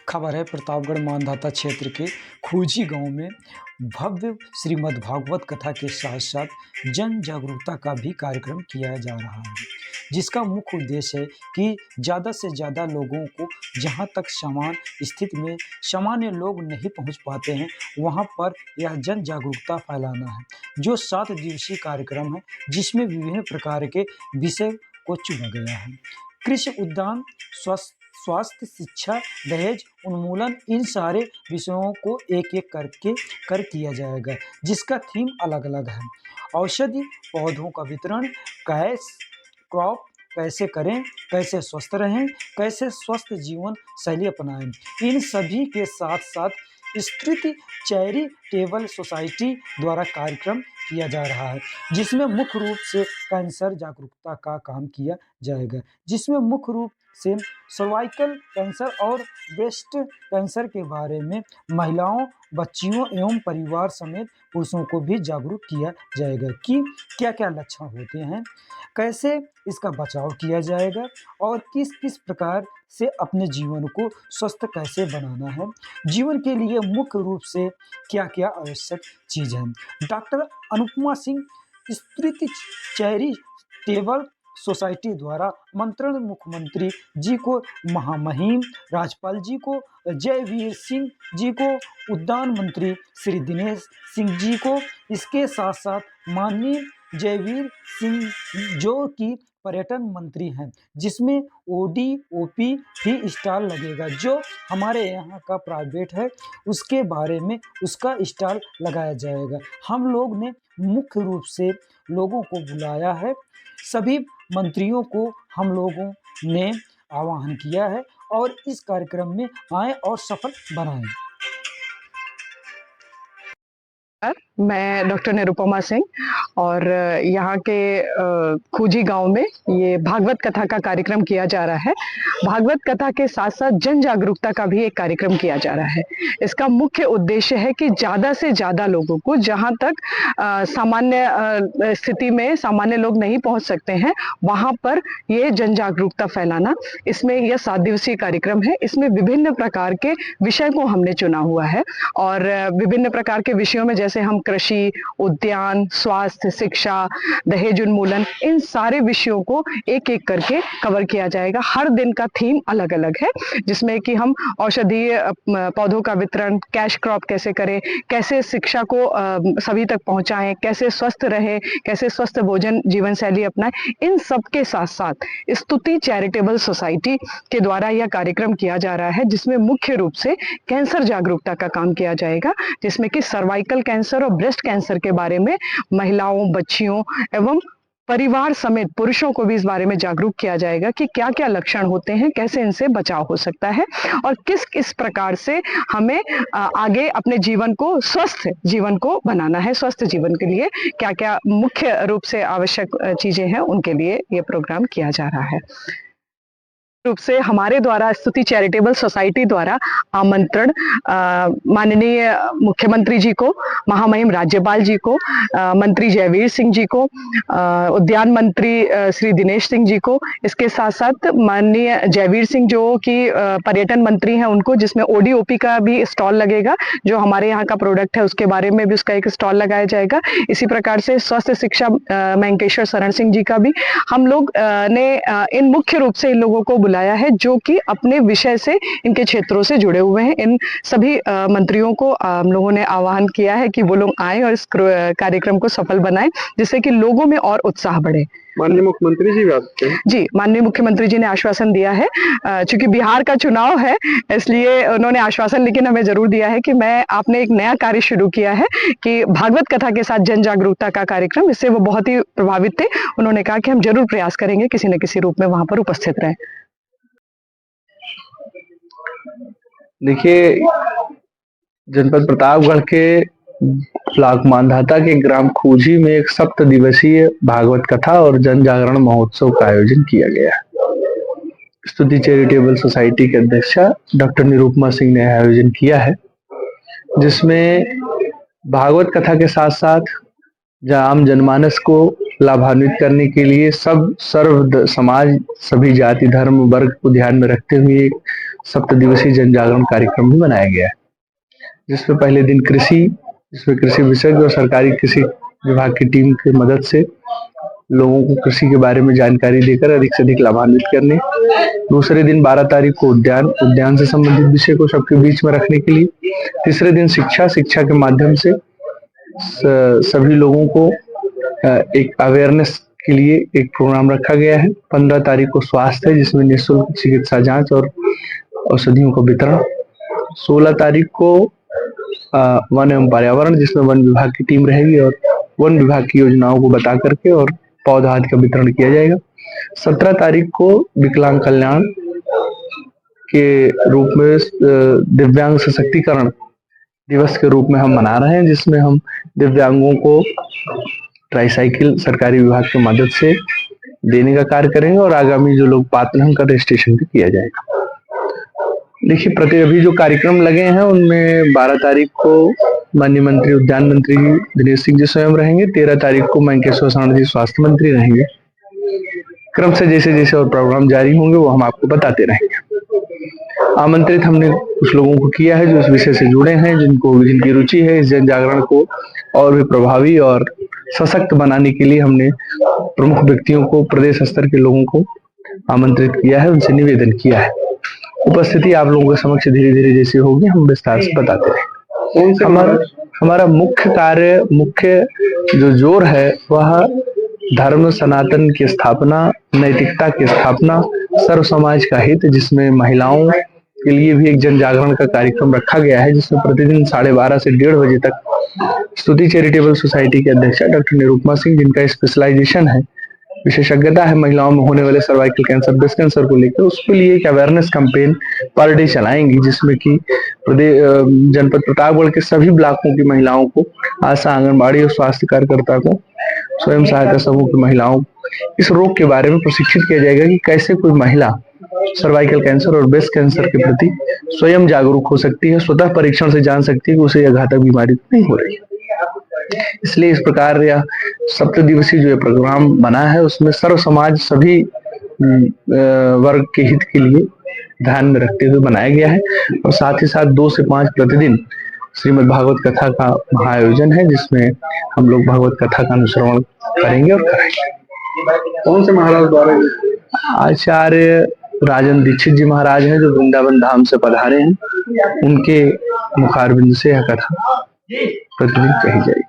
खबर है प्रतापगढ़ मानधाता क्षेत्र के खूजी गांव में भव्य श्रीमद् भागवत कथा के साथ साथ जन जागरूकता का भी कार्यक्रम किया जा रहा है, जिसका मुख्य उद्देश्य है कि ज़्यादा से ज़्यादा लोगों को जहां तक समान स्थिति में सामान्य लोग नहीं पहुंच पाते हैं वहां पर यह जन जागरूकता फैलाना है। जो 7 दिवसीय कार्यक्रम है जिसमें विभिन्न प्रकार के विषय को चुना गया है। कृषि उद्यान, स्वास्थ्य, शिक्षा, दहेज उन्मूलन, इन सारे विषयों को एक एक कर किया जाएगा, जिसका थीम अलग अलग है। औषधि पौधों का वितरण, क्रॉप कैसे करें, कैसे स्वस्थ रहें, कैसे स्वस्थ जीवन शैली अपनाएं, इन सभी के साथ साथ स्तृति चैरिटेबल सोसाइटी द्वारा कार्यक्रम किया जा रहा है, जिसमें मुख्य रूप से कैंसर जागरूकता का काम किया जाएगा, जिसमें मुख्य रूप से सर्वाइकल कैंसर और ब्रेस्ट कैंसर के बारे में महिलाओं, बच्चियों एवं परिवार समेत पुरुषों को भी जागरूक किया जाएगा कि क्या क्या लक्षण होते हैं, कैसे इसका बचाव किया जाएगा और किस किस प्रकार से अपने जीवन को स्वस्थ कैसे बनाना है। जीवन के लिए मुख्य रूप से क्या क्या आवश्यक चीज़ है। डॉक्टर अनुपमा सिंह स्तृति चैरिटेबल सोसाइटी द्वारा मंत्रण मुख्यमंत्री जी को, महामहिम राज्यपाल जी को, जयवीर सिंह जी को, उद्यान मंत्री श्री दिनेश सिंह जी को, इसके साथ साथ माननीय जयवीर सिंह जो कि पर्यटन मंत्री हैं, जिसमें ODOP भी स्टॉल लगेगा, जो हमारे यहाँ का प्राइवेट है उसके बारे में उसका स्टॉल लगाया जाएगा। हम लोग ने मुख्य रूप से लोगों को बुलाया है, सभी मंत्रियों को हम लोगों ने आह्वान किया है और इस कार्यक्रम में आए और सफल बनाएं। मैं डॉक्टर निरुपमा सिंह और यहाँ के खूजी गांव में ये भागवत कथा का कार्यक्रम किया जा रहा है। भागवत कथा के साथ साथ जन जागरूकता का भी एक कार्यक्रम किया जा रहा है। इसका मुख्य उद्देश्य है कि ज़्यादा से ज़्यादा लोगों को जहाँ तक सामान्य स्थिति में सामान्य लोग नहीं पहुँच सकते हैं वहाँ पर ये जन जागरूकता फैलाना। इसमें यह 7 दिवसीय कार्यक्रम है। इसमें विभिन्न प्रकार के विषय को हमने चुना हुआ है और विभिन्न प्रकार के विषयों में जैसे हम कृषि, उद्यान, स्वास्थ्य, शिक्षा, दहेज उन्मूलन, इन सारे विषयों को एक एक करके कवर किया जाएगा। हर दिन का थीम अलग अलग है, जिसमें कि हम औषधीय पौधों का वितरण, कैश क्रॉप कैसे करें, कैसे शिक्षा को सभी तक पहुंचाएं, कैसे स्वस्थ रहे, कैसे स्वस्थ भोजन जीवन शैली अपनाएं, इन सब के साथ साथ स्तुति चैरिटेबल सोसाइटी के द्वारा यह कार्यक्रम किया जा रहा है, जिसमें मुख्य रूप से कैंसर जागरूकता का काम किया जाएगा, जिसमें कि सर्वाइकल कैंसर और ब्रेस्ट कैंसर के बारे में महिलाओं, बच्चियों एवं परिवार समेत पुरुषों को भी इस बारे में जागरूक किया जाएगा कि क्या क्या लक्षण होते हैं, कैसे इनसे बचाव हो सकता है और किस किस प्रकार से हमें आगे अपने जीवन को, स्वस्थ जीवन को बनाना है। स्वस्थ जीवन के लिए क्या क्या मुख्य रूप से आवश्यक चीजें हैं, उनके लिए ये प्रोग्राम किया जा रहा है। रूप से हमारे द्वारा स्तुति चैरिटेबल सोसाइटी द्वारा आमंत्रण माननीय मुख्यमंत्री जी को, महामहिम राज्यपाल जी को, मंत्री जयवीर सिंह जी को, उद्यान मंत्री श्री दिनेश सिंह जी को, इसके साथ साथ माननीय जयवीर सिंह जो कि पर्यटन मंत्री हैं उनको, जिसमें ODOP का भी स्टॉल लगेगा, जो हमारे यहाँ का प्रोडक्ट है उसके बारे में भी उसका एक स्टॉल लगाया जाएगा। इसी प्रकार से स्वास्थ्य शिक्षा मैंकेश्वर शरण सिंह जी का भी हम लोग ने इन मुख्य रूप से इन लोगों को बुलाया है जो कि अपने विषय से, इनके क्षेत्रों से जुड़े हुए हैं। इन सभी मंत्रियों को हम लोगों ने आह्वान किया है कि वो लोग आए और इस कार्यक्रम को सफल बनाएं, जिससे कि लोगों में और उत्साह बढ़े। माननीय मुख्यमंत्री जी बात जी, माननीय मुख्यमंत्री जी ने आश्वासन दिया है, चूंकि बिहार का चुनाव है इसलिए उन्होंने आश्वासन लेकिन हमें जरूर दिया है कि आपने एक नया कार्य शुरू किया है कि भागवत कथा के साथ जन जागरूकता का कार्यक्रम, इससे वो बहुत ही प्रभावित थे। उन्होंने कहा कि हम जरूर प्रयास करेंगे किसी न किसी रूप में वहां पर उपस्थित रहें। देखिए, जनपद प्रतापगढ़ के ब्लॉक मानधाता के ग्राम खूजी में एक 7 दिवसीय भागवत कथा और जन जागरण महोत्सव का आयोजन किया गया है। स्तुति चैरिटेबल सोसाइटी के अध्यक्षा डॉक्टर निरुपमा सिंह ने आयोजन किया है, जिसमें भागवत कथा के साथ साथ आम जनमानस को लाभान्वित करने के लिए सर्व समाज, सभी जाति, धर्म, वर्ग को ध्यान में रखते हुए सप्त दिवसीय जन जागरण कार्यक्रम भी बनाया गया है, जिसमें पहले दिन जिसमें कृषि विशेषज्ञ और सरकारी कृषि विभाग की टीम की मदद से लोगों को कृषि के बारे में जानकारी देकर अधिक से अधिक लाभान्वित करने। दूसरे दिन 12 तारीख को उद्यान से संबंधित विषय को सबके बीच में रखने के लिए। तीसरे दिन शिक्षा के माध्यम से सभी लोगों को एक अवेयरनेस के लिए एक प्रोग्राम रखा गया है। 15 तारीख को स्वास्थ्य है, जिसमें निःशुल्क चिकित्सा जांच और औषधियों का वितरण। 16 तारीख को वन एवं पर्यावरण, जिसमें वन विभाग की टीम रहेगी और वन विभाग की योजनाओं को बता करके और पौधा आदि का वितरण किया जाएगा। 17 तारीख को विकलांग कल्याण के रूप में दिव्यांग सशक्तिकरण दिवस के रूप में हम मना रहे हैं, जिसमें हम दिव्यांगों को ट्राईसाइकिल सरकारी विभाग की मदद से देने का कार्य करेंगे और आगामी जो लोग पात्र हैं उनका रजिस्ट्रेशन भी किया जाएगा। देखिए, अभी जो कार्यक्रम लगे हैं उनमें 12 तारीख को माननीय मंत्री उद्यान मंत्री दिनेश सिंह जी स्वयं रहेंगे। 13 तारीख को मंकेश्वर साणु जी स्वास्थ्य मंत्री रहेंगे। क्रम से जैसे जैसे और प्रोग्राम जारी होंगे वो हम आपको बताते रहेंगे। आमंत्रित हमने कुछ लोगों को किया है जो इस विषय से जुड़े हैं, जिनकी रुचि है। इस जन जागरण को और भी प्रभावी और सशक्त बनाने के लिए हमने प्रमुख व्यक्तियों को, प्रदेश स्तर के लोगों को आमंत्रित किया है, उनसे निवेदन किया है। उपस्थिति आप लोगों के समक्ष धीरे धीरे जैसे होगी हम विस्तार से बताते रहेंगे। हमारा मुख्य जो जोर है वह धर्म सनातन की स्थापना, नैतिकता की स्थापना, सर्व समाज का हित, जिसमें महिलाओं के लिए भी एक जन जागरण का कार्यक्रम रखा गया है, जिसमें प्रतिदिन 12:30 से 1:30 बजे तक स्तुति चैरिटेबल सोसाइटी के अध्यक्ष डॉक्टर निरुपमा सिंह, जिनका स्पेशलाइजेशन है, विशेषज्ञता है महिलाओं में होने वाले सर्वाइकल कैंसर, ब्रेस्ट कैंसर को लेकर, उसके लिए एक अवेयरनेस कैंपेन पर डे चलाएंगी, जिसमें कि जनपद प्रतापगढ़ के सभी ब्लॉकों की महिलाओं को, आशा, आंगनबाड़ी और स्वास्थ्य कार्यकर्ता को, स्वयं सहायता समूह की महिलाओं को इस रोग के बारे में प्रशिक्षित किया जाएगा कि कैसे कोई महिला सर्वाइकल कैंसर और ब्रेस्ट कैंसर के प्रति स्वयं जागरूक हो सकती है, स्वतः परीक्षण से जान सकती है कि उसे यह घातक बीमारी नहीं हो रही। इसलिए इस प्रकार यह सप्त दिवसीय जो प्रोग्राम बना है उसमें सर्व समाज, सभी वर्ग के हित के लिए ध्यान में रखते हुए बनाया गया है। और साथ ही साथ 2 से 5 प्रतिदिन श्रीमद् भागवत कथा का महाआयोजन है, जिसमें हम लोग भागवत कथा का अनुश्रवण करेंगे और कराएंगे। कौन से महाराज द्वारा? आचार्य राजन दीक्षित जी महाराज हैं, जो वृंदावन धाम से पधारे हैं। उनके मुखारबिंद से यह कथा प्रतिदिन कही जाएगी।